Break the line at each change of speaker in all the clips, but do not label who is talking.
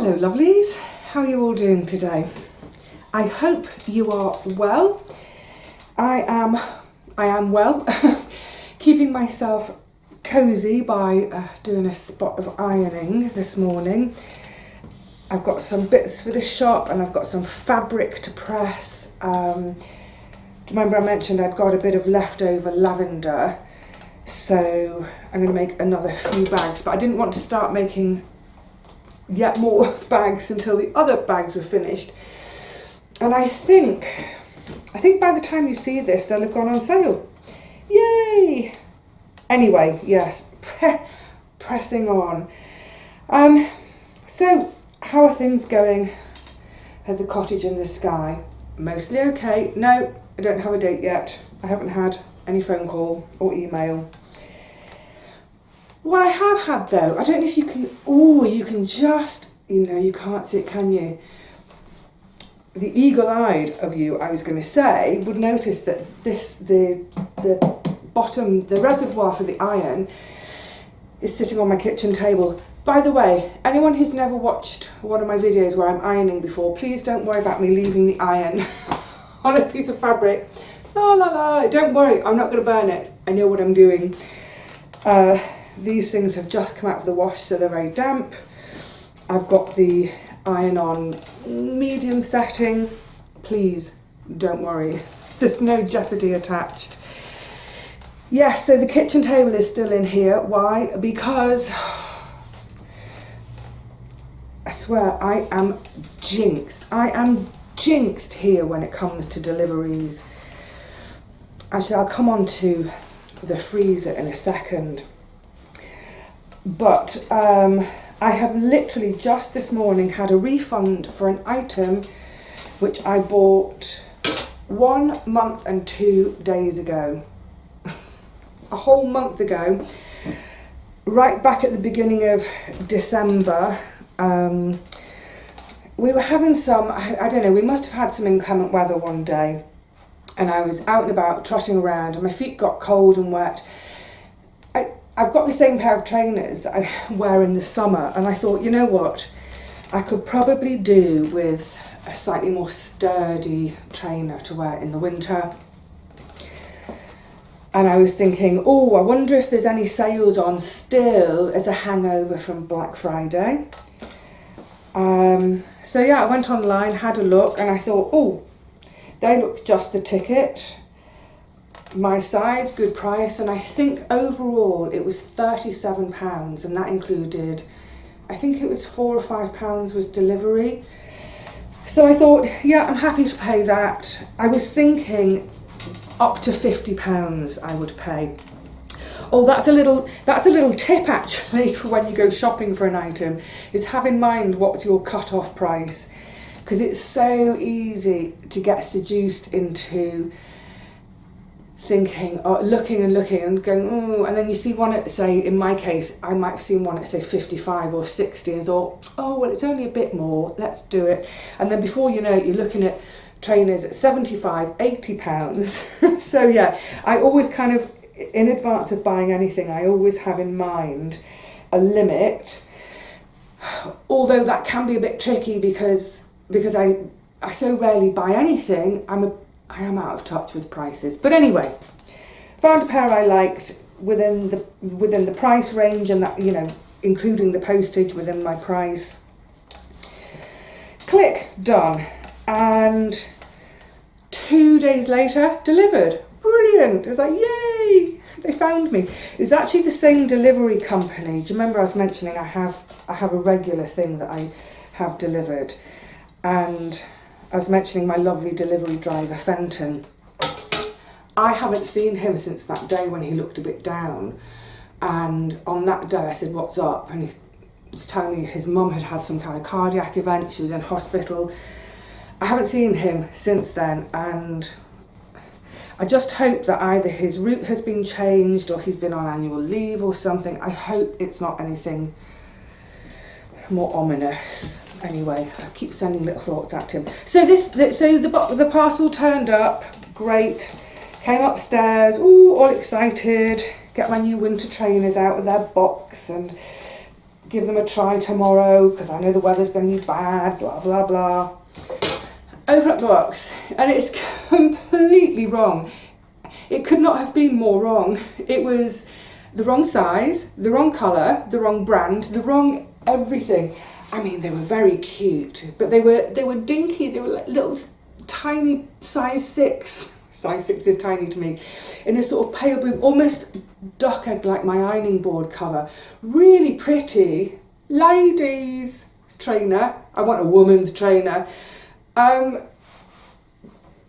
Hello lovelies, how are you all doing today? I hope you are well. I am well, keeping myself cosy by doing a spot of ironing this morning. I've got some bits for the shop and I've got some fabric to press. Remember I mentioned I'd got a bit of leftover lavender, so I'm going to make another few bags, but I didn't want to start making yet more bags until the other bags were finished. And I think by the time you see this, they'll have gone on sale. Yay! Anyway, yes, pressing on. So, how are things going at the cottage in the sky? Mostly okay. No, I don't have a date yet. I haven't had any phone call or email. What I have had though, I don't know if you can, you can just, you can't see it, can you? The eagle-eyed of you, I was going to say, would notice that the bottom, the reservoir for the iron is sitting on my kitchen table. By the way, anyone who's never watched one of my videos where I'm ironing before, please don't worry about me leaving the iron on a piece of fabric. Don't worry, I'm not going to burn it. I know what I'm doing. These things have just come out of the wash, so they're very damp. I've got the iron on medium setting. Please don't worry, there's no jeopardy attached. Yes, so the kitchen table is still in here. Why? Because I swear I am jinxed. I am jinxed here when it comes to deliveries. Actually, I'll come on to the freezer in a second. But I have literally just this morning had a refund for an item which I bought 1 month and 2 days ago. A whole month ago, right back at the beginning of December. We were having some, I don't know, we must have had some inclement weather one day, and I was out and about trotting around and my feet got cold and wet. I've got the same pair of trainers that I wear in the summer, and I thought, you know what, I could probably do with a slightly more sturdy trainer to wear in the winter. And I was thinking, I wonder if there's any sales on still as a hangover from Black Friday. So yeah, I went online, had a look, and I thought, they look just the ticket. My size, good price, and I think overall it was £37, and that included, I think it was £4 or £5 was delivery. So I thought, yeah, I'm happy to pay that. I was thinking up to £50 I would pay. That's a little tip actually for when you go shopping for an item, is have in mind what's your cut-off price, because it's so easy to get seduced into thinking, looking and going, and then you see one at, say, in my case, I might have seen one at, say, 55 or 60 and thought, well, it's only a bit more, let's do it. And then before you know it, you're looking at trainers at 75, 80 pounds. So yeah, I always kind of, in advance of buying anything, I always have in mind a limit, although that can be a bit tricky because I so rarely buy anything, I am out of touch with prices. But anyway, found a pair I liked within the price range, and that, including the postage within my price. Click, done. And 2 days later, delivered. Brilliant. It's like, yay, they found me. It's actually the same delivery company. Do you remember I was mentioning I have a regular thing that I have delivered? And I was mentioning my lovely delivery driver, Fenton. I haven't seen him since that day when he looked a bit down. And on that day I said, what's up? And he was telling me his mum had had some kind of cardiac event. She was in hospital. I haven't seen him since then. And I just hope that either his route has been changed or he's been on annual leave or something. I hope it's not anything more ominous. Anyway, I keep sending little thoughts at him. So the parcel turned up, great. Came upstairs, all excited. Get my new winter trainers out of their box and give them a try tomorrow because I know the weather's going to be bad, blah, blah, blah. Open up the box and it's completely wrong. It could not have been more wrong. It was the wrong size, the wrong colour, the wrong brand, the wrong everything. I mean, they were very cute, but they were dinky. They were like little tiny size 6. Size 6 is tiny to me. In a sort of pale blue, almost duck egg like my ironing board cover. Really pretty. Ladies trainer. I want a woman's trainer. I'm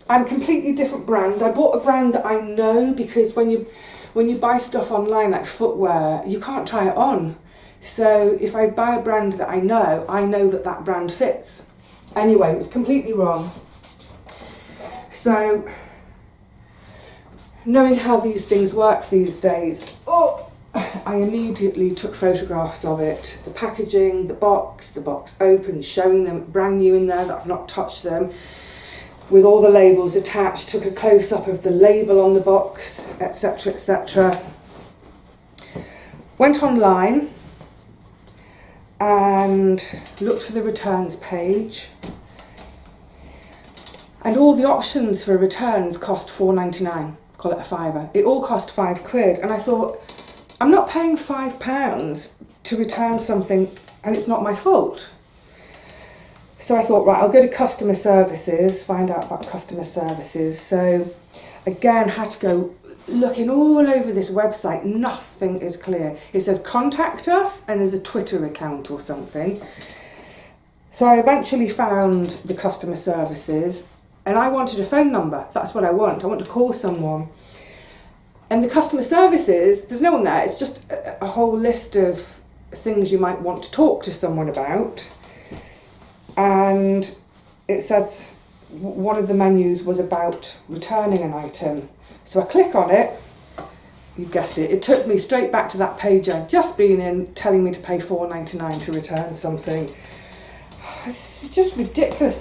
completely different brand. I bought a brand that I know because when you buy stuff online like footwear, you can't try it on. So if I buy a brand that I know that brand fits. Anyway, it was completely wrong. So, knowing how these things work these days, I immediately took photographs of it. The packaging, the box open, showing them brand new in there that I've not touched them, with all the labels attached, took a close-up of the label on the box, etc, etc. Went online and looked for the returns page, and all the options for returns cost £4.99, call it a fiver. It all cost £5, and I thought, I'm not paying £5 to return something and it's not my fault. So I thought, right, I'll go to customer services, find out about customer services. So again, had to go looking all over this website, nothing is clear. It says contact us and there's a Twitter account or something. So I eventually found the customer services and I wanted a phone number. That's what I want. I want to call someone. And the customer services, there's no one there. It's just a whole list of things you might want to talk to someone about. And it says one of the menus was about returning an item. So I click on it, you've guessed it, it took me straight back to that page I'd just been in, telling me to pay £4.99 to return something. It's just ridiculous.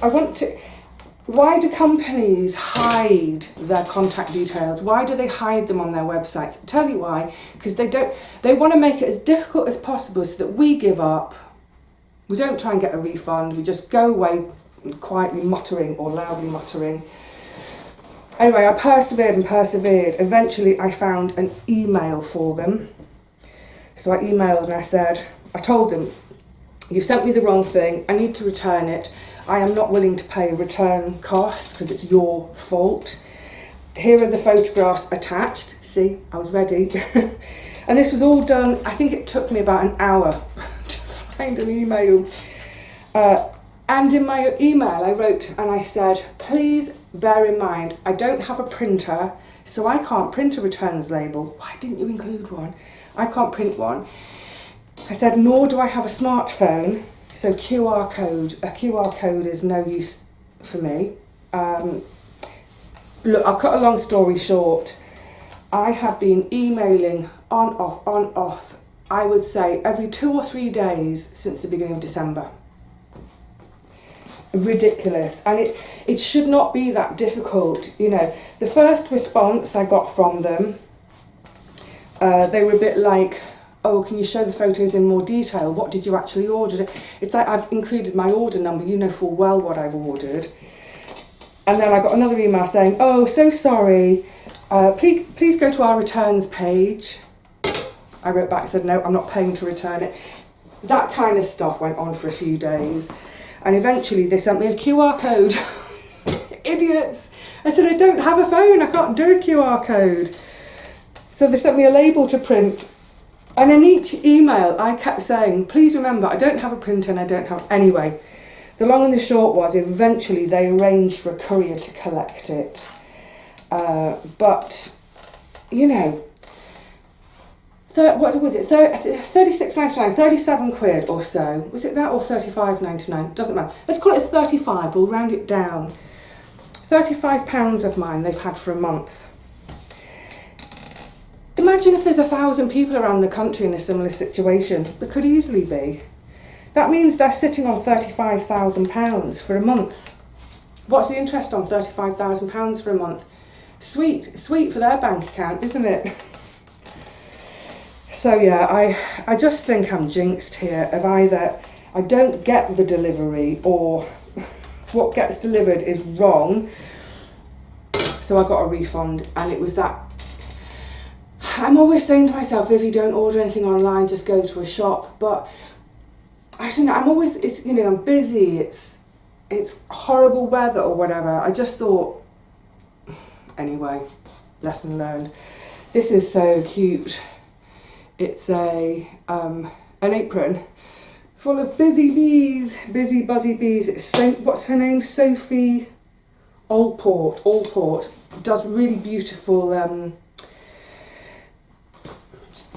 Why do companies hide their contact details? Why do they hide them on their websites? I'll tell you why, because they want to make it as difficult as possible so that we give up. We don't try and get a refund, we just go away quietly muttering or loudly muttering. Anyway, I persevered and persevered. Eventually I found an email for them. So I emailed and I told them, you've sent me the wrong thing, I need to return it. I am not willing to pay a return cost because it's your fault. Here are the photographs attached. See, I was ready. And this was all done, I think it took me about an hour to find an email. And in my email I wrote and I said, please bear in mind, I don't have a printer, so I can't print a returns label. Why didn't you include one? I can't print one. I said, nor do I have a smartphone, so a QR code is no use for me. Look, I'll cut a long story short. I have been emailing on, off, I would say every 2 or 3 days since the beginning of December. Ridiculous. And it should not be that difficult. You know, the first response I got from them, they were a bit like, oh, can you show the photos in more detail? What did you actually order? It's like, I've included my order number, you know full well what I've ordered. And then I got another email saying, oh, so sorry, please go to our returns page. I wrote back and said, no, I'm not paying to return it. That kind of stuff went on for a few days. And eventually they sent me a QR code. Idiots. I said, I don't have a phone, I can't do a QR code. So they sent me a label to print. And in each email I kept saying, please remember, I don't have a printer and I don't have... Anyway, the long and the short was eventually they arranged for a courier to collect it. But, you know, what was it, 36.99, 37 quid or so. Was it that or 35.99? Doesn't matter. Let's call it 35, we'll round it down. £35 of mine they've had for a month. Imagine if there's 1,000 people around the country in a similar situation. It could easily be. That means they're sitting on £35,000 for a month. What's the interest on £35,000 for a month? Sweet for their bank account, isn't it? So yeah, I just think I'm jinxed here of either I don't get the delivery or what gets delivered is wrong. So I got a refund, and it was that. I'm always saying to myself, Vivi, don't order anything online, just go to a shop. But I don't know, I'm always, it's, you know, I'm busy, it's horrible weather or whatever. I just thought, anyway, lesson learned. This is so cute. It's an apron full of busy bees, busy buzzy bees. It's so, what's her name? Sophie Allport. Does really beautiful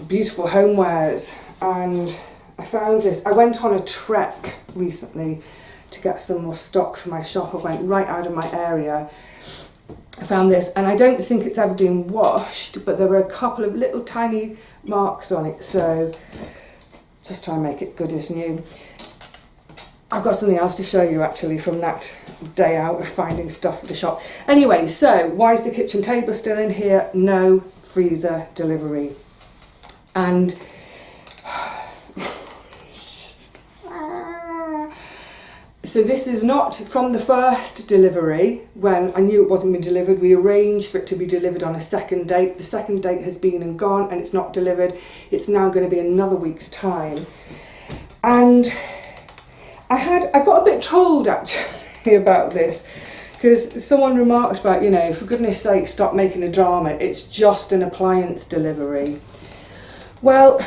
beautiful homewares, and I found this. I went on a trek recently to get some more stock for my shop. I went right out of my area. I found this, and I don't think it's ever been washed, but there were a couple of little tiny marks on it, so just try and make it good as new. I've got something else to show you actually from that day out of finding stuff for the shop. Anyway, so why is the kitchen table still in here? No freezer delivery. And so this is not from the first delivery when I knew it wasn't being delivered. We arranged for it to be delivered on a second date. The second date has been and gone, and it's not delivered. It's now going to be another week's time. And I got a bit trolled actually about this, because someone remarked about, you know, for goodness sake, stop making a drama. It's just an appliance delivery. Well,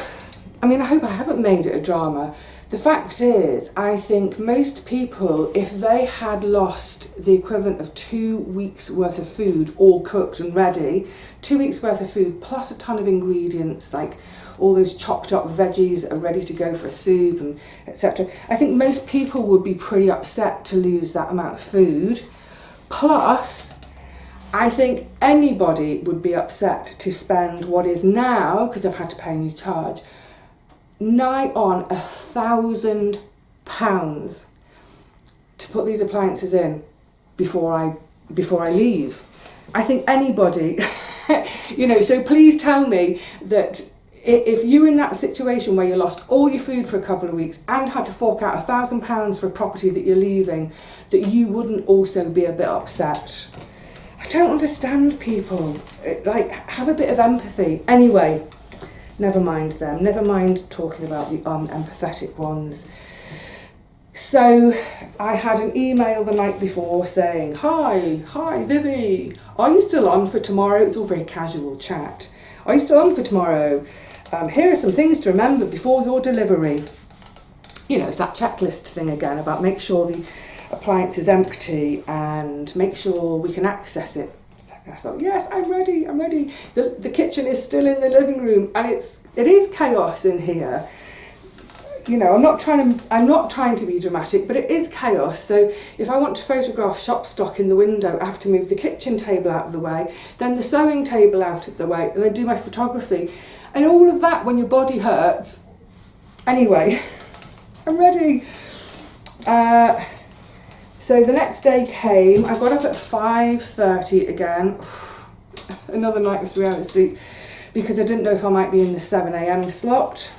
I mean, I hope I haven't made it a drama. The fact is, I think most people, if they had lost the equivalent of 2 weeks worth of food, all cooked and ready, 2 weeks worth of food plus a ton of ingredients, like all those chopped up veggies that are ready to go for a soup and etc. I think most people would be pretty upset to lose that amount of food. Plus, I think anybody would be upset to spend what is now, because I've had to pay a new charge, nigh on £1,000 to put these appliances in before I leave. I think anybody, you know, so please tell me that if you're in that situation where you lost all your food for a couple of weeks and had to fork out £1,000 for a property that you're leaving, that you wouldn't also be a bit upset. I don't understand people. Like, have a bit of empathy. Anyway, never mind them. Never mind talking about the unempathetic ones. So I had an email the night before saying, Hi Vivi, are you still on for tomorrow? It's all very casual chat. Are you still on for tomorrow? Here are some things to remember before your delivery. You know, it's that checklist thing again about make sure the appliance is empty and make sure we can access it. I thought, yes, I'm ready. The kitchen is still in the living room, and it is chaos in here. You know, I'm not trying to be dramatic, but it is chaos. So if I want to photograph shop stock in the window, I have to move the kitchen table out of the way, then the sewing table out of the way, and then do my photography. And all of that when your body hurts. Anyway, I'm ready. So the next day came. I got up at 5:30 again. Another night of 3 hours sleep, because I didn't know if I might be in the 7 a.m. slot.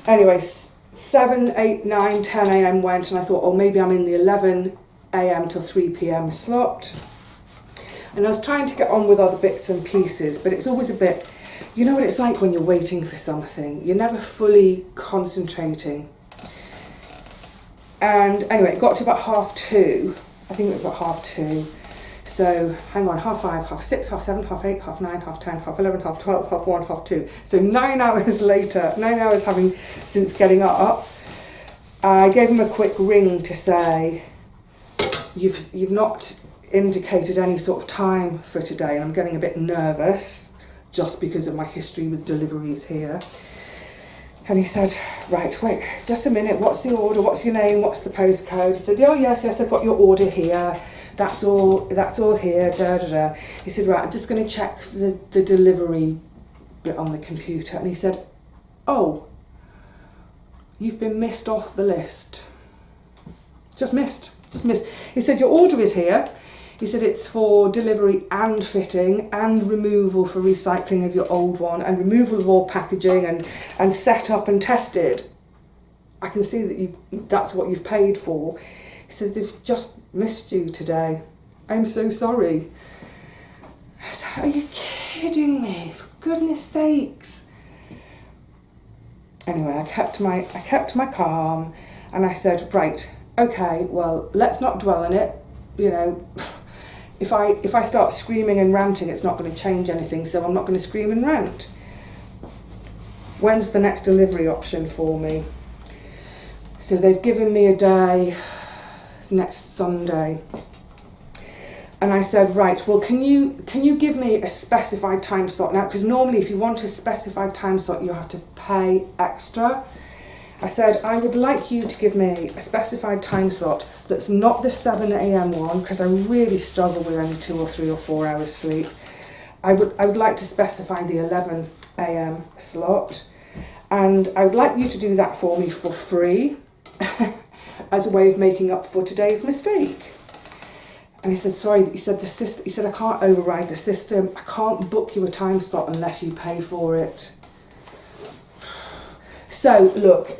Anyway, 7, 8, 9, 10 a.m. went, and I thought, oh, maybe I'm in the 11 a.m. till 3 p.m. slot. And I was trying to get on with other bits and pieces, but it's always a bit, you know what it's like when you're waiting for something. You're never fully concentrating. And anyway, it got to about 2:30. I think it was about 2:30. So, hang on, 5:30, 6:30, 7:30, 8:30, 9:30, 10:30, 11:30, 12:30, 1:30, 2:30. So 9 hours later, 9 hours having since getting up, I gave him a quick ring to say, you've not indicated any sort of time for today, and I'm getting a bit nervous just because of my history with deliveries here. And he said, right, wait, just a minute, what's the order, what's your name, what's the postcode? He said, oh yes, I've got your order here, that's all here, da da da. He said, right, I'm just going to check the delivery bit on the computer. And he said, oh, you've been missed off the list. Just missed. He said, your order is here. He said it's for delivery and fitting and removal for recycling of your old one and removal of all packaging and set up and tested. I can see that that's what you've paid for. He said they've just missed you today. I'm so sorry. I said, are you kidding me? For goodness sakes. Anyway, I kept my calm and I said, right, okay, well, let's not dwell on it. You know, if I start screaming and ranting, it's not going to change anything, so I'm not going to scream and rant. When's the next delivery option for me? So they've given me a day, it's next Sunday. And I said, right, well, can you give me a specified time slot now? Because normally if you want a specified time slot, you have to pay extra. I said, I would like you to give me a specified time slot that's not the 7 a.m. one, because I really struggle with only 2 or 3 or 4 hours sleep. I would like to specify the 11 a.m. slot, and I would like you to do that for me for free as a way of making up for today's mistake. And he said, sorry, he said, I can't override the system. I can't book you a time slot unless you pay for it. So look,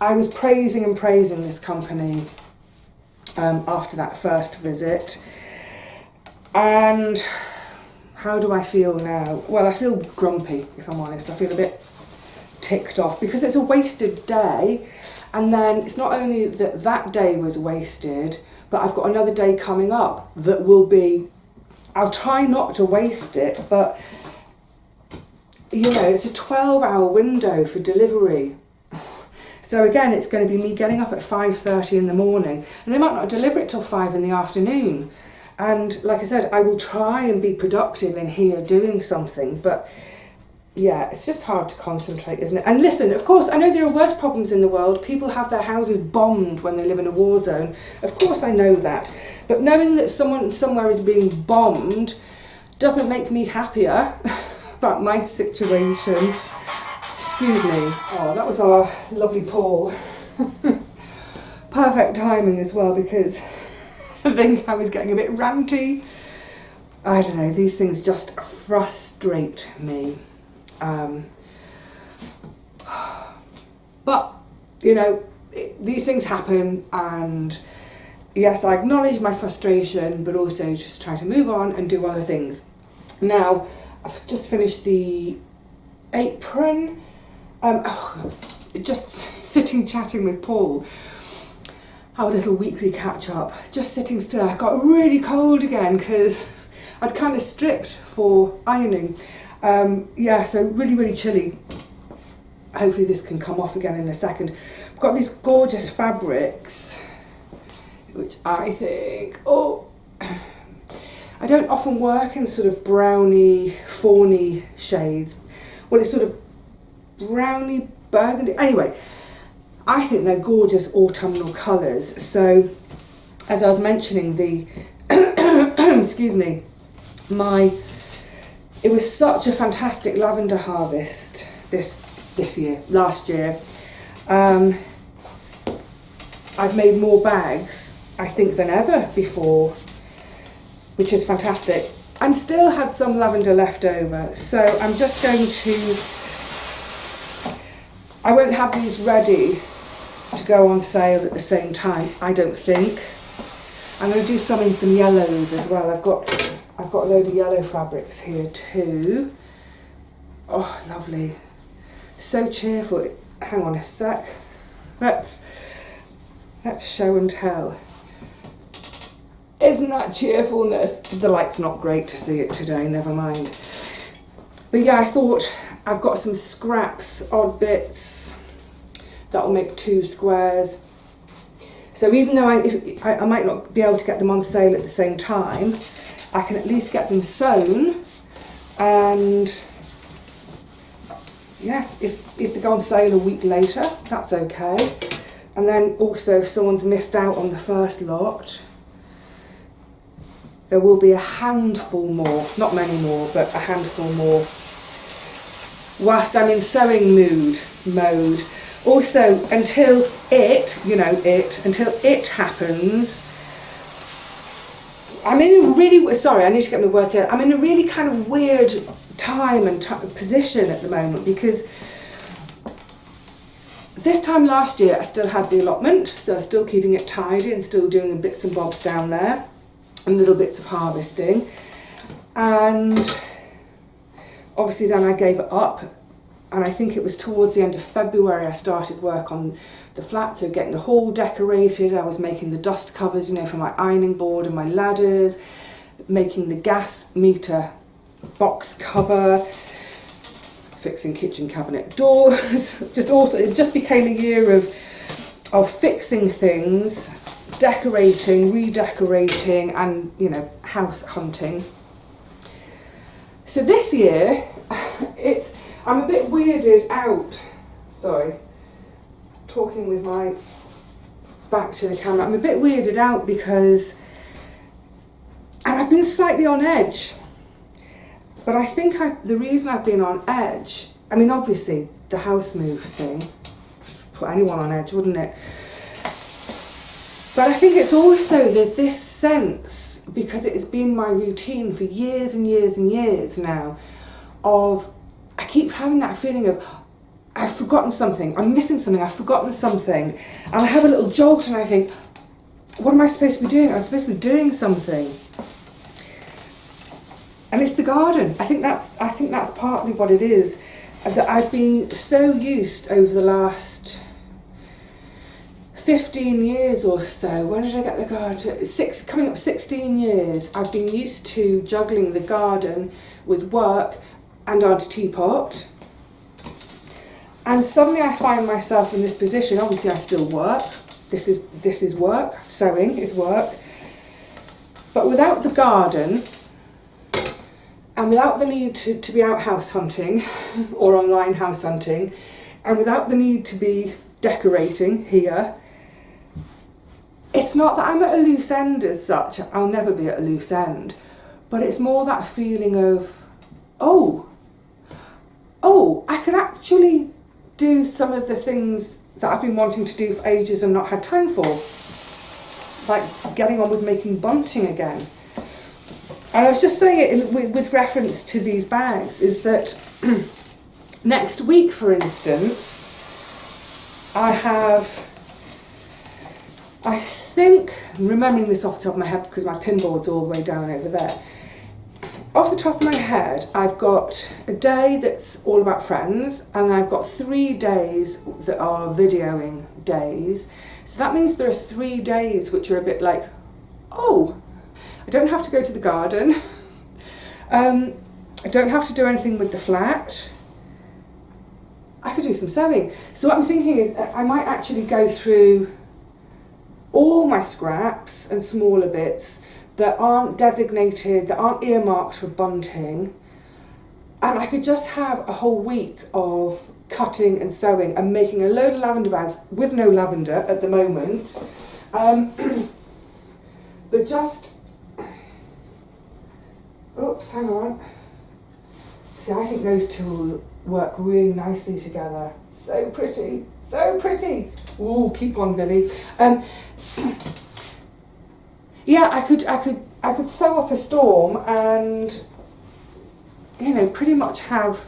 I was praising this company after that first visit, and how do I feel now? Well, I feel grumpy, if I'm honest. I feel a bit ticked off because it's a wasted day, and then it's not only that day was wasted, but I've got another day coming up that will be, I'll try not to waste it, but you know, it's a 12-hour window for delivery. So again, it's going to be me getting up at 5:30 in the morning, and they might not deliver it till 5 in the afternoon. And like I said, I will try and be productive in here doing something, but yeah, it's just hard to concentrate, isn't it? And listen, of course, I know there are worse problems in the world. People have their houses bombed when they live in a war zone. Of course I know that. But knowing that someone somewhere is being bombed doesn't make me happier about my situation. Excuse me. Oh, that was our lovely Paul. Perfect timing as well, because I think I was getting a bit ranty. I don't know, these things just frustrate me. But, you know, these things happen, and yes, I acknowledge my frustration, but also just try to move on and do other things. Now, I've just finished the apron. Just sitting chatting with Paul. Our little weekly catch up. Just sitting still. I got really cold again because I'd kind of stripped for ironing. Yeah, so really, really chilly. Hopefully this can come off again in a second. I've got these gorgeous fabrics, which I think, I don't often work in sort of browny, fawny shades. Well, it's sort of browny burgundy. Anyway, I think they're gorgeous autumnal colours. So, as I was mentioning, excuse me, it was such a fantastic lavender harvest last year. I've made more bags, I think, than ever before, which is fantastic. And still had some lavender left over, so I'm just going to, I won't have these ready to go on sale at the same time, I don't think. I'm going to do some in some yellows as well. I've got a load of yellow fabrics here too. Oh, lovely. So cheerful. Hang on a sec. Let's show and tell. Isn't that cheerfulness? The light's not great to see it today, never mind. But yeah, I thought I've got some scraps, odd bits, that'll make 2 squares. So even though I might not be able to get them on sale at the same time, I can at least get them sewn, and yeah, if they go on sale a week later, that's okay. And then also, if someone's missed out on the first lot, there will be a handful more, not many more, but a handful more, whilst I'm in sewing mode. Also, until it happens, I'm in a really, sorry, I need to get my words here. I'm in a really kind of weird time and position at the moment, because this time last year I still had the allotment, so I was still keeping it tidy and still doing bits and bobs down there and little bits of harvesting. And obviously then I gave it up, and I think it was towards the end of February I started work on the flat, so getting the hall decorated. I was making the dust covers, you know, for my ironing board and my ladders, making the gas meter box cover, fixing kitchen cabinet doors. Just also, it just became a year of fixing things, decorating, redecorating, and, you know, house hunting. So this year, I'm a bit weirded out. Sorry, talking with my back to the camera. I'm a bit weirded out because, and I've been slightly on edge. But I think the reason I've been on edge, I mean, obviously the house move thing, put anyone on edge, wouldn't it? But I think it's also, there's this sense, because it has been my routine for years and years and years now, of, I keep having that feeling of, I've forgotten something, I'm missing something, I've forgotten something. And I have a little jolt and I think, what am I supposed to be doing? I'm supposed to be doing something. And it's the garden. I think that's partly what it is. That I've been so used over the last 15 years or so. When did I get the garden? Coming up 16 years. I've been used to juggling the garden with work and Auntie Teapot. And suddenly I find myself in this position. Obviously I still work. This is work. Sewing is work. But without the garden, and without the need to be out house hunting or online house hunting, and without the need to be decorating here, it's not that I'm at a loose end as such. I'll never be at a loose end. But it's more that feeling of, oh, I could actually do some of the things that I've been wanting to do for ages and not had time for. Like getting on with making bunting again. And I was just saying it with reference to these bags, is that next week, for instance, I think, I'm remembering this off the top of my head because my pinboard's all the way down over there. Off the top of my head, I've got a day that's all about friends, and I've got 3 days that are videoing days. So that means there are 3 days which are a bit like, oh, I don't have to go to the garden. I don't have to do anything with the flat. I could do some sewing. So what I'm thinking is I might actually go through all my scraps and smaller bits that aren't designated, that aren't earmarked for bunting, and I could just have a whole week of cutting and sewing and making a load of lavender bags with no lavender at the moment, but just, oops, hang on. See, I think those two will work really nicely together. So pretty, so pretty. Ooh, keep on, Vivi. Yeah, I could sew up a storm and, you know, pretty much have.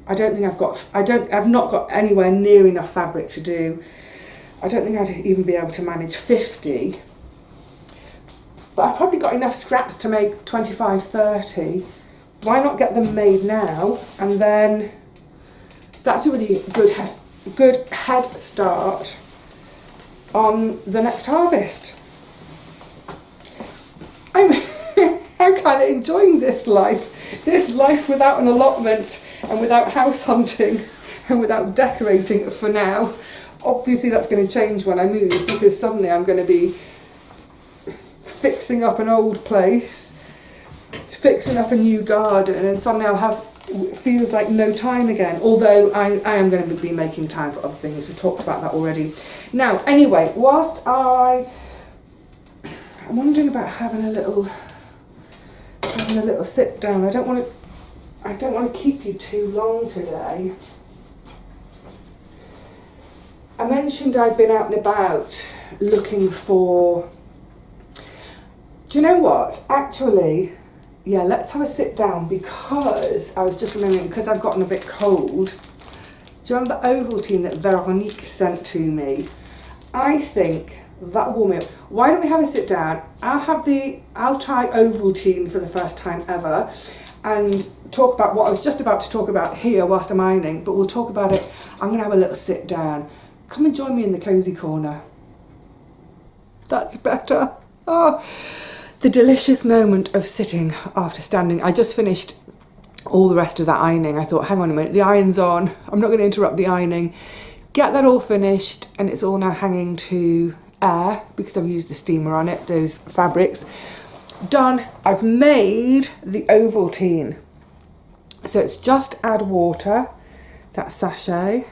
I've not got anywhere near enough fabric to do. I don't think I'd even be able to manage 50. But I've probably got enough scraps to make 25, 30. Why not get them made now? And then that's a really good head start on the next harvest. I'm kind of enjoying this life without an allotment and without house hunting and without decorating for now. Obviously that's going to change when I move, because suddenly I'm going to be fixing up an old place, fixing up a new garden, and suddenly I'll have, feels like no time again, although I am going to be making time for other things. We've talked about that already. Now, anyway, whilst I'm wondering about having a little sit down. I don't want to keep you too long today. I mentioned I'd been out and about looking for. Do Do you know what? Actually, yeah, let's have a sit down, because I was just remembering, because I've gotten a bit cold. Do you remember Ovaltine that Veronique sent to me? I think that'll warm me up. Why don't we have a sit down? I'll try Ovaltine for the first time ever and talk about what I was just about to talk about here whilst I'm ironing, but we'll talk about it. I'm going to have a little sit down. Come and join me in the cosy corner. That's better. Oh, the delicious moment of sitting after standing. I just finished all the rest of that ironing. I thought, hang on a minute, the iron's on. I'm not going to interrupt the ironing. Get that all finished, and it's all now hanging to air because I've used the steamer on it, those fabrics. Done. I've made the Ovaltine. So it's just add water, that sachet.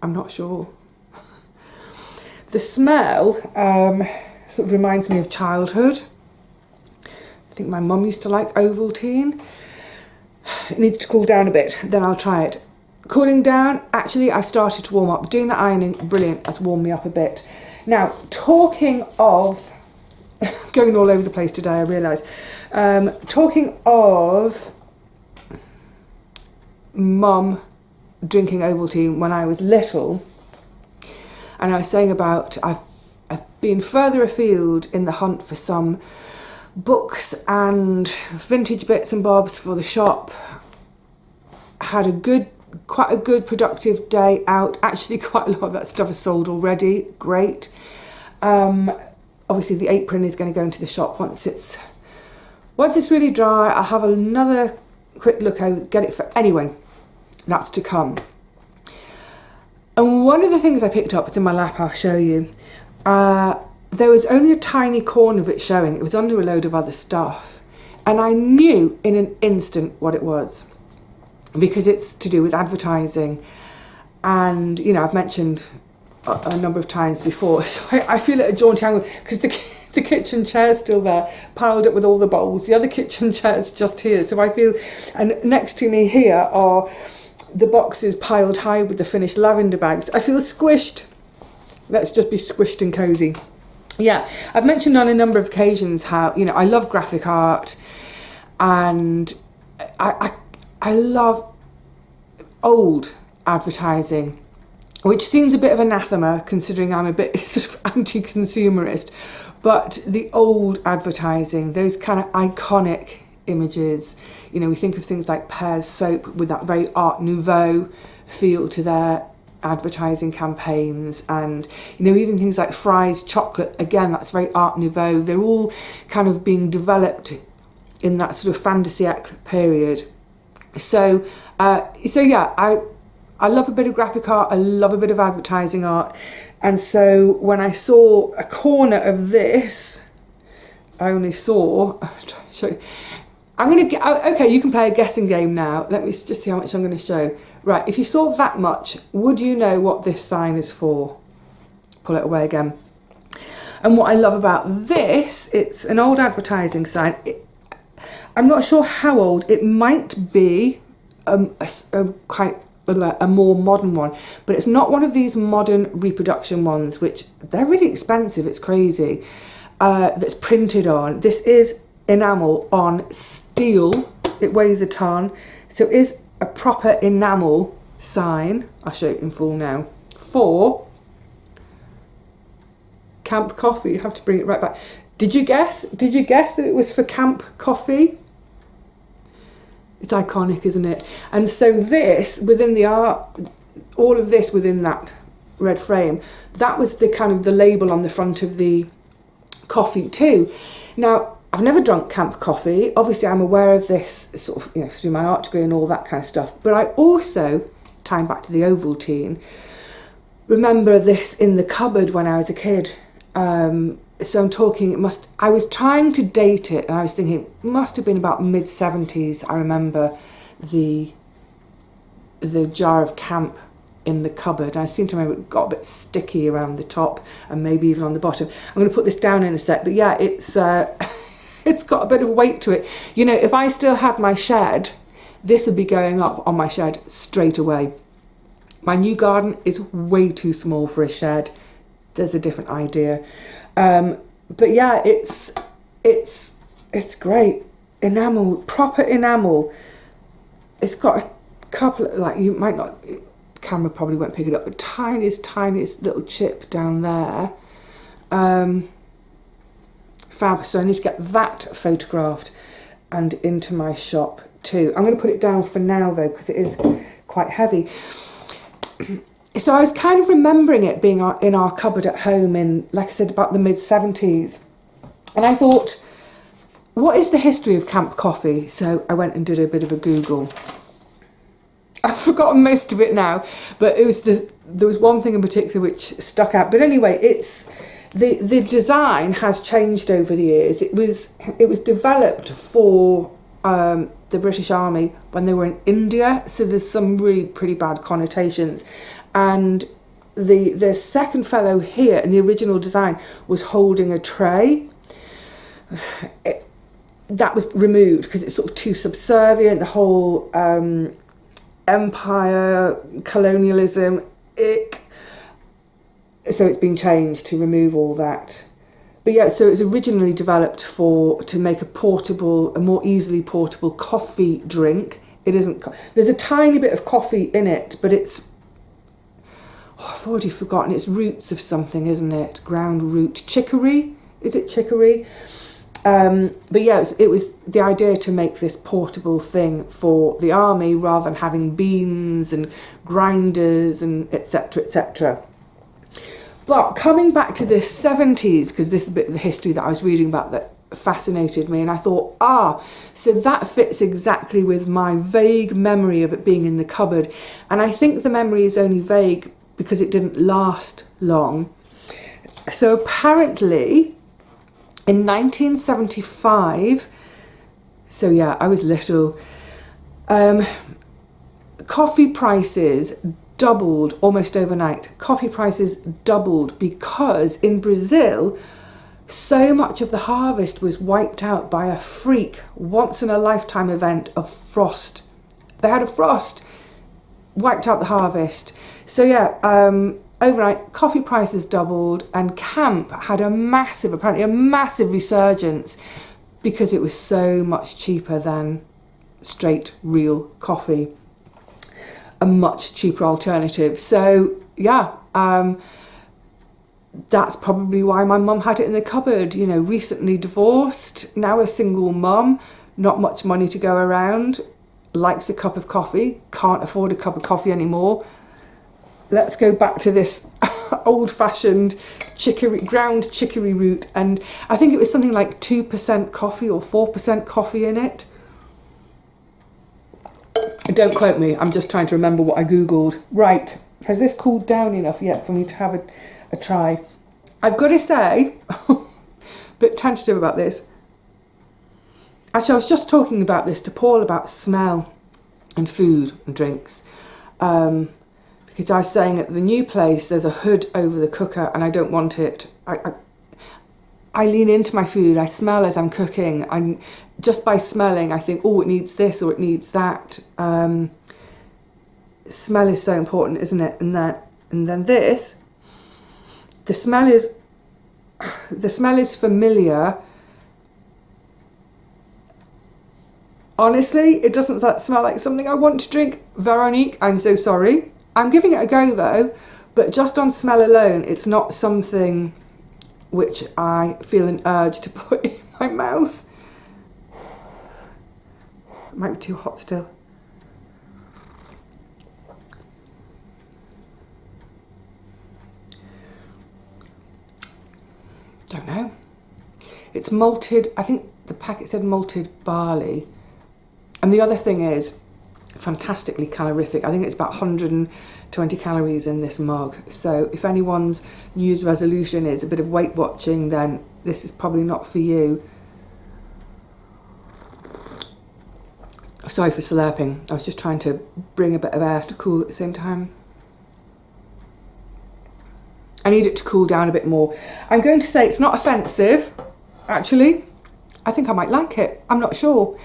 I'm not sure. The smell sort of reminds me of childhood. I think my mum used to like Ovaltine. It needs to cool down a bit, then I'll try it. Cooling down, actually I've started to warm up. Doing the ironing, brilliant, that's warmed me up a bit. Now, talking of, going all over the place today, I realise. Talking of mum drinking Ovaltine when I was little, and I was saying about I've been further afield in the hunt for some books and vintage bits and bobs for the shop. Had quite a good productive day out. Actually, quite a lot of that stuff is sold already. Great. Obviously the apron is going to go into the shop once it's really dry. I'll have another quick look over, get it for, anyway, that's to come. And one of the things I picked up, it's in my lap, I'll show you. There was only a tiny corner of it showing. It was under a load of other stuff. And I knew in an instant what it was, because it's to do with advertising. And, you know, I've mentioned a number of times before, so I feel at a jaunty angle, because the kitchen chair's still there, piled up with all the bowls. The other kitchen chair's just here, so I feel, and next to me here are the boxes piled high with the finished lavender bags. I feel squished. Let's just be squished and cosy. Yeah, I've mentioned on a number of occasions how, you know, I love graphic art, and I love old advertising, which seems a bit of anathema considering I'm a bit sort of anti-consumerist, but the old advertising, those kind of iconic images, you know, we think of things like Pear's soap with that very Art Nouveau feel to their advertising campaigns, and, you know, even things like Fry's chocolate, again, that's very Art Nouveau. They're all kind of being developed in that sort of fantasiac period. So yeah, I love a bit of graphic art, I love a bit of advertising art, and so when I saw a corner of this, I only saw, I'll try to show you. I'm going to get, okay, you can play a guessing game now. Let me just see how much I'm going to show. Right, if you saw that much, would you know what this sign is for? Pull it away again. And what I love about this, it's an old advertising sign. I'm not sure how old, it might be quite a more modern one, but it's not one of these modern reproduction ones, which they're really expensive, it's crazy, that's printed on. This is enamel on steel. It weighs a ton, so it is a proper enamel sign. I'll show it in full now. For Camp Coffee. You have to bring it right back. Did you guess that it was for Camp Coffee? It's iconic, isn't it? And so this, within the art, all of this within that red frame, that was the kind of the label on the front of the coffee too. Now, I've never drunk Camp Coffee. Obviously, I'm aware of this sort of, you know, through my art degree and all that kind of stuff. But I also, tying back to the Ovaltine, remember this in the cupboard when I was a kid. So I'm talking, I was trying to date it, and I was thinking, it must have been about mid-70s. I remember the jar of Camp in the cupboard. And I seem to remember it got a bit sticky around the top and maybe even on the bottom. I'm going to put this down in a sec, but yeah, it's it's got a bit of weight to it. You know, if I still had my shed, this would be going up on my shed straight away. My new garden is way too small for a shed. There's a different idea. But yeah, it's great. Enamel, proper enamel. It's got a couple of, like, you might not, the camera probably won't pick it up, but tiniest little chip down there. Fab. So I need to get that photographed and into my shop too. I'm going to put it down for now though, because it is quite heavy. So I was kind of remembering it being in our cupboard at home in, like I said, about the mid-70s. And I thought, what is the history of camp coffee? So I went and did a bit of a Google. I've forgotten most of it now, but there was one thing in particular which stuck out. But anyway, it's the design has changed over the years. It was developed for the British Army when they were in India, so there's some really pretty bad connotations. And the second fellow here in the original design was holding a tray. That was removed because it's sort of too subservient, the whole empire, colonialism, ick. So it's been changed to remove all that. But yeah, so it was originally developed to make a more easily portable coffee drink. It isn't, there's a tiny bit of coffee in it, but it's, I've already forgotten, it's roots of something, isn't it? Ground root, chicory? Is it chicory? But yeah, it was the idea to make this portable thing for the army rather than having beans and grinders and etc, etc. But coming back to the 70s, because this is a bit of the history that I was reading about that fascinated me, and I thought, so that fits exactly with my vague memory of it being in the cupboard. And I think the memory is only vague because it didn't last long. So apparently in 1975, so yeah, I was little, coffee prices doubled almost overnight. Coffee prices doubled because in Brazil, so much of the harvest was wiped out by a freak, once-in-a-lifetime event of frost. They had a frost, wiped out the harvest. So yeah, overnight, coffee prices doubled, and camp had apparently a massive resurgence because it was so much cheaper than straight real coffee. A much cheaper alternative. So yeah, that's probably why my mum had it in the cupboard. You know, recently divorced, now a single mum, not much money to go around, likes a cup of coffee, can't afford a cup of coffee anymore. Let's go back to this old-fashioned ground chicory root, and I think it was something like 2% coffee or 4% coffee in it. Don't quote me, I'm just trying to remember what I googled. Right, has this cooled down enough yet for me to have a try? I've got to say, a bit tentative about this. Actually, I was just talking about this to Paul about smell and food and drinks. Because I was saying at the new place, there's a hood over the cooker and I don't want it. I lean into my food, I smell as I'm cooking. Just by smelling, I think, oh, it needs this or it needs that. Smell is so important, isn't it? And then this, the smell is familiar. Honestly, it doesn't smell like something I want to drink. Veronique, I'm so sorry. I'm giving it a go though, but just on smell alone, it's not something which I feel an urge to put in my mouth. It might be too hot still. Don't know. It's malted, I think the packet said malted barley. And the other thing is, fantastically calorific. I think it's about 120 calories in this mug. So if anyone's New Year's resolution is a bit of Weight Watching, then this is probably not for you. Sorry for slurping. I was just trying to bring a bit of air to cool at the same time. I need it to cool down a bit more. I'm going to say it's not offensive, actually. I think I might like it. I'm not sure.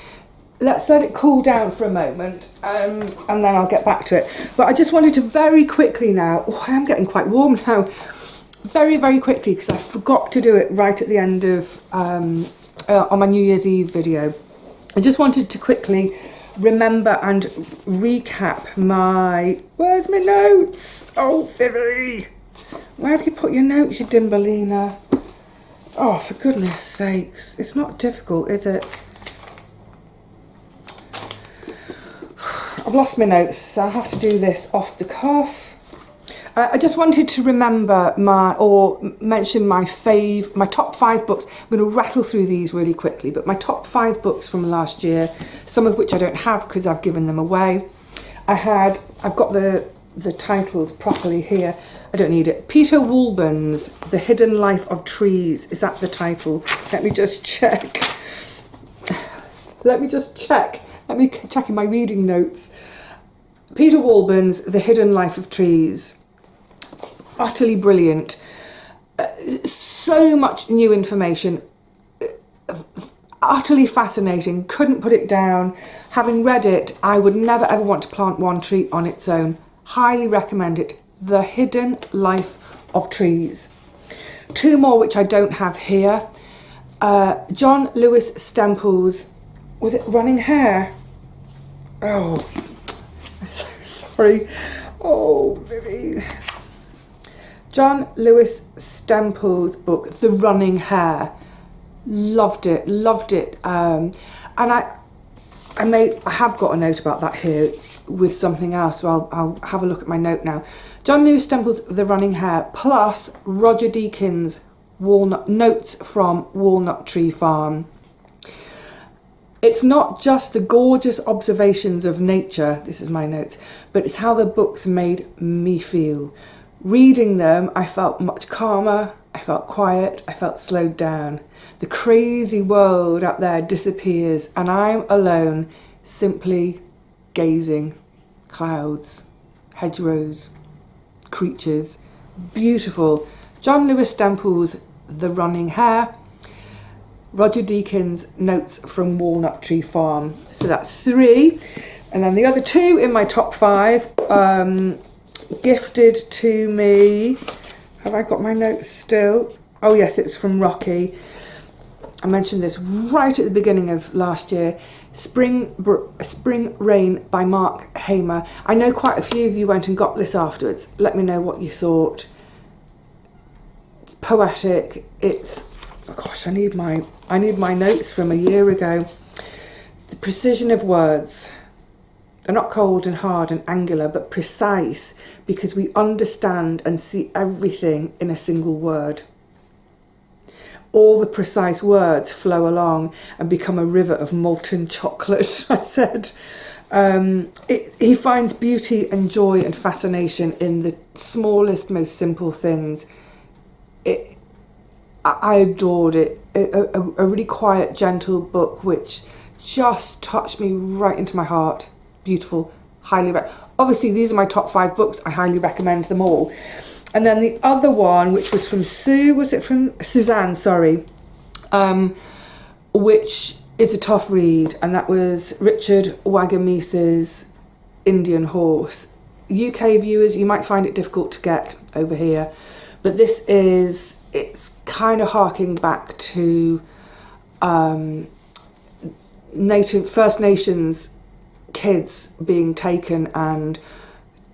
let's let it cool down for a moment, and then I'll get back to it. But I just wanted to very quickly now, I am getting quite warm now, very, very quickly, because I forgot to do it right at the end of, on my New Year's Eve video. I just wanted to quickly remember and recap where's my notes? Oh, Vivi, where have you put your notes, you Dimbalina? Oh, for goodness sakes, it's not difficult, is it? I've lost my notes, so I have to do this off the cuff. I just wanted to remember mention my top 5 books. I'm going to rattle through these really quickly, but my top 5 books from last year, some of which I don't have because I've given them away. I've got the titles properly here. I don't need it. Peter Woolban's The Hidden Life of Trees. Is that the title? Let me just check. Let me check in my reading notes. Peter Woolban's The Hidden Life of Trees. Utterly brilliant. So much new information. Utterly fascinating. Couldn't put it down. Having read it, I would never ever want to plant one tree on its own. Highly recommend it. The Hidden Life of Trees. 2 more which I don't have here. John Lewis Stemple's, was it Running Hare? Oh, I'm so sorry. Oh, Vivi. John Lewis Stemple's book, The Running Hare. Loved it. And I have got a note about that here with something else, so I'll have a look at my note now. John Lewis Stemple's The Running Hare, plus Roger Deakins' Notes from Walnut Tree Farm. It's not just the gorgeous observations of nature, this is my notes, but it's how the books made me feel. Reading them, I felt much calmer, I felt quiet, I felt slowed down. The crazy world out there disappears and I'm alone, simply gazing. Clouds, hedgerows, creatures, beautiful. John Lewis Stemple's The Running Hare. Roger Deakins' Notes from Walnut Tree Farm. So that's 3. And then the other 2 in my top 5, gifted to me. Have I got my notes still? Oh yes, it's from Rocky. I mentioned this right at the beginning of last year. Spring Rain by Mark Hamer. I know quite a few of you went and got this afterwards. Let me know what you thought. Poetic. It's, oh gosh, I need my notes from a year ago. The precision of words. They're not cold and hard and angular, but precise, because we understand and see everything in a single word. All the precise words flow along and become a river of molten chocolate, I said. He finds beauty and joy and fascination in the smallest, most simple things. I adored it. A really quiet, gentle book which just touched me right into my heart. Beautiful. Obviously, these are my top 5 books. I highly recommend them all. And then the other one, which was from Suzanne, sorry, which is a tough read, and that was Richard Wagamise's Indian Horse. UK viewers, you might find it difficult to get over here, but it's kind of harking back to First Nations kids being taken and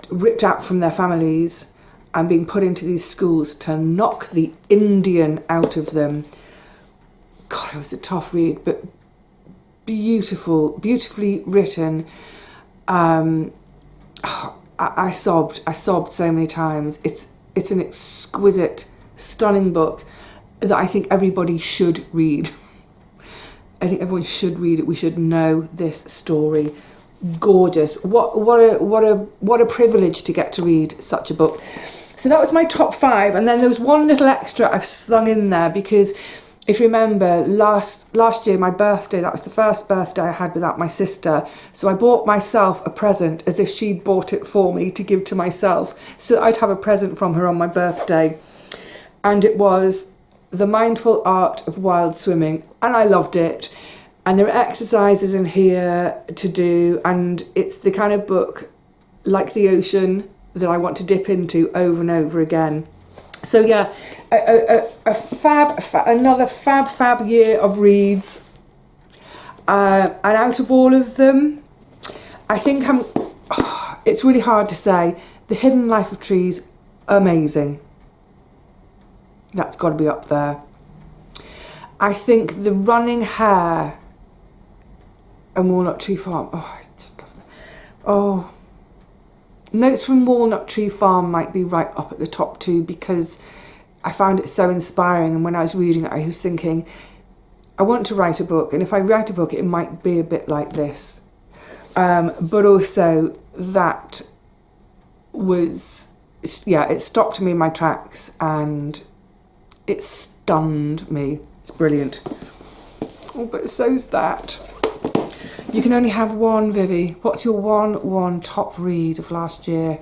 ripped out from their families and being put into these schools to knock the Indian out of them. God, it was a tough read, but beautifully written. I sobbed so many times. It's an exquisite, stunning book that I think everybody should read. I think everyone should read it. We should know this story. Gorgeous. What a privilege to get to read such a book. So that was my top 5, and then there was one little extra I've slung in there because if you remember last year, my birthday, that was the first birthday I had without my sister, so I bought myself a present as if she'd bought it for me to give to myself, so that I'd have a present from her on my birthday. And it was The Mindful Art of Wild Swimming, and I loved it. And there are exercises in here to do, and it's the kind of book, like the ocean, that I want to dip into over and over again. So yeah, another fab year of reads. And out of all of them, I think it's really hard to say. The Hidden Life of Trees, amazing. That's got to be up there. I think The Running Hare and Walnut Tree Farm. Oh, I just love that. Oh, Notes from Walnut Tree Farm might be right up at the top too, because I found it so inspiring. And when I was reading it, I was thinking, I want to write a book, and if I write a book, it might be a bit like this. But also that was, yeah, it stopped me in my tracks and it stunned me. It's brilliant. Oh, but so's that. You can only have one, Vivi. What's your one top read of last year?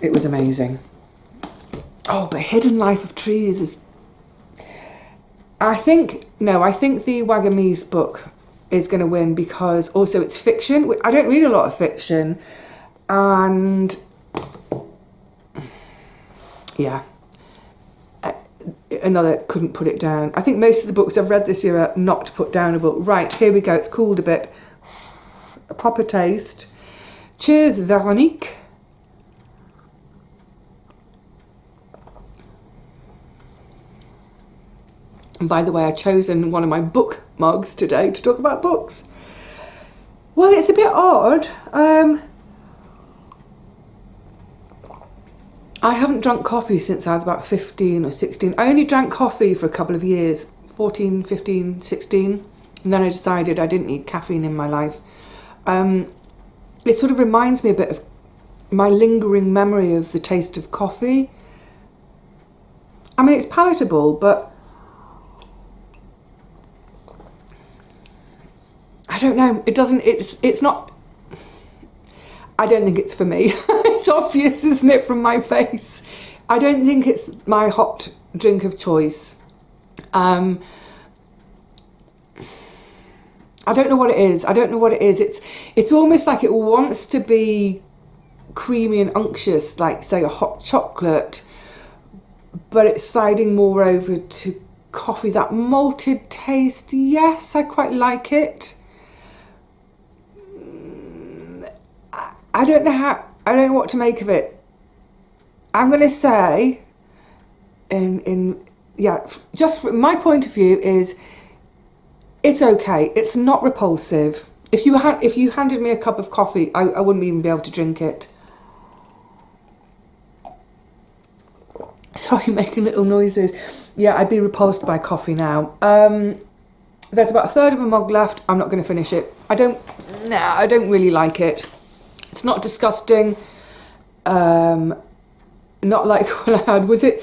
It was amazing. Oh, but Hidden Life of Trees is... I think the Wagamese book is going to win, because also it's fiction. I don't read a lot of fiction, and yeah, another couldn't put it down. I think most of the books I've read this year are not put downable. Right, here we go. It's cooled a bit. A proper taste. Cheers, Veronique. And by the way, I've chosen one of my book mugs today to talk about books. Well, it's a bit odd. I haven't drunk coffee since I was about 15 or 16. I only drank coffee for a couple of years, 14, 15, 16. And then I decided I didn't need caffeine in my life. It sort of reminds me a bit of my lingering memory of the taste of coffee. I mean, it's palatable, but I don't know, it's not, I don't think it's for me. It's obvious, isn't it, from my face? I don't think it's my hot drink of choice. I don't know what it is. It's almost like it wants to be creamy and unctuous, like, say, a hot chocolate, but it's sliding more over to coffee. That malted taste, yes, I quite like it. I don't know what to make of it. I'm going to say, just from my point of view, is it's okay. It's not repulsive. If you handed me a cup of coffee, I wouldn't even be able to drink it. Sorry, making little noises. Yeah, I'd be repulsed by coffee now. There's about a third of a mug left. I'm not going to finish it. I don't really like it. It's not disgusting. Not like when I had, was it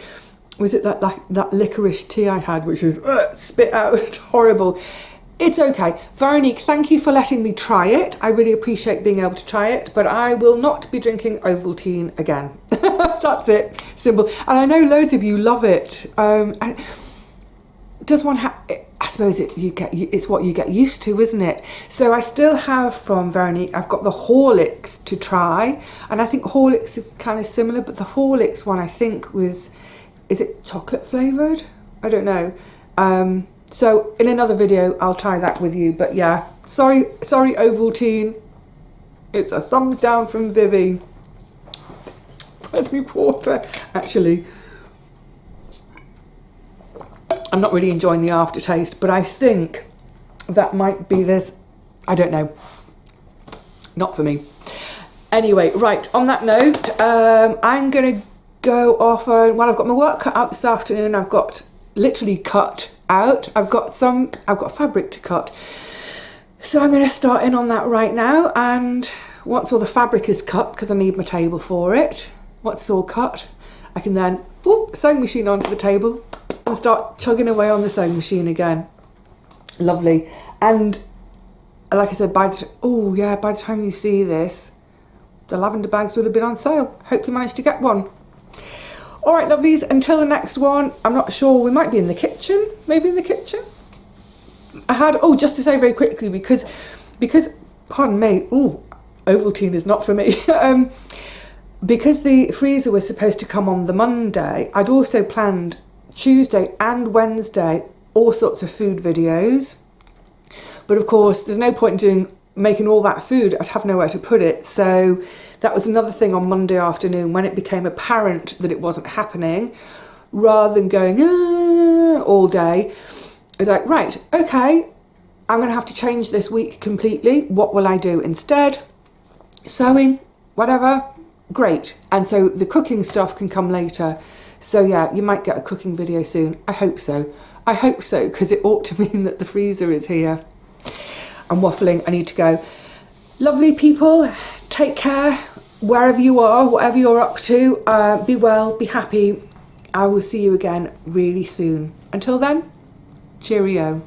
that licorice tea I had, which was spit out, horrible. It's okay. Veronique, thank you for letting me try it. I really appreciate being able to try it, but I will not be drinking Ovaltine again. That's it. Simple. And I know loads of you love it. Does one have... I suppose it's what you get used to, isn't it? So I still have from Veronique, I've got the Horlicks to try, and I think Horlicks is kind of similar, but the Horlicks one I think was, is it chocolate flavoured? I don't know. So in another video I'll try that with you, but yeah, sorry Ovaltine. It's a thumbs down from Vivi. Where's me water? Actually, I'm not really enjoying the aftertaste, but I think that might be this. I don't know. Not for me. Anyway, right, on that note, I'm going to go off. Well, I've got my work cut out this afternoon. I've got literally cut out. I've got fabric to cut. So I'm going to start in on that right now. And once all the fabric is cut, because I need my table for it, once it's all cut, I can then sewing machine onto the table and start chugging away on the sewing machine again. Lovely. And like I said, by the time you see this, the lavender bags will have been on sale. Hope you managed to get one. All right, lovelies, until the next one, I'm not sure, we might be in the kitchen, maybe in the kitchen. I had, oh, just to say very quickly, because, pardon me, ooh, Ovaltine is not for me. Because the freezer was supposed to come on the Monday, I'd also planned Tuesday and Wednesday all sorts of food videos. But of course, there's no point in making all that food. I'd have nowhere to put it. So that was another thing on Monday afternoon when it became apparent that it wasn't happening. Rather than going all day, I was like, right, okay, I'm going to have to change this week completely. What will I do instead? Sewing, whatever, great. And so the cooking stuff can come later. So yeah, you might get a cooking video soon. I hope so. I hope so, because it ought to mean that the freezer is here. I'm waffling, I need to go. Lovely people, take care wherever you are, whatever you're up to. Be well, be happy. I will see you again really soon. Until then, cheerio.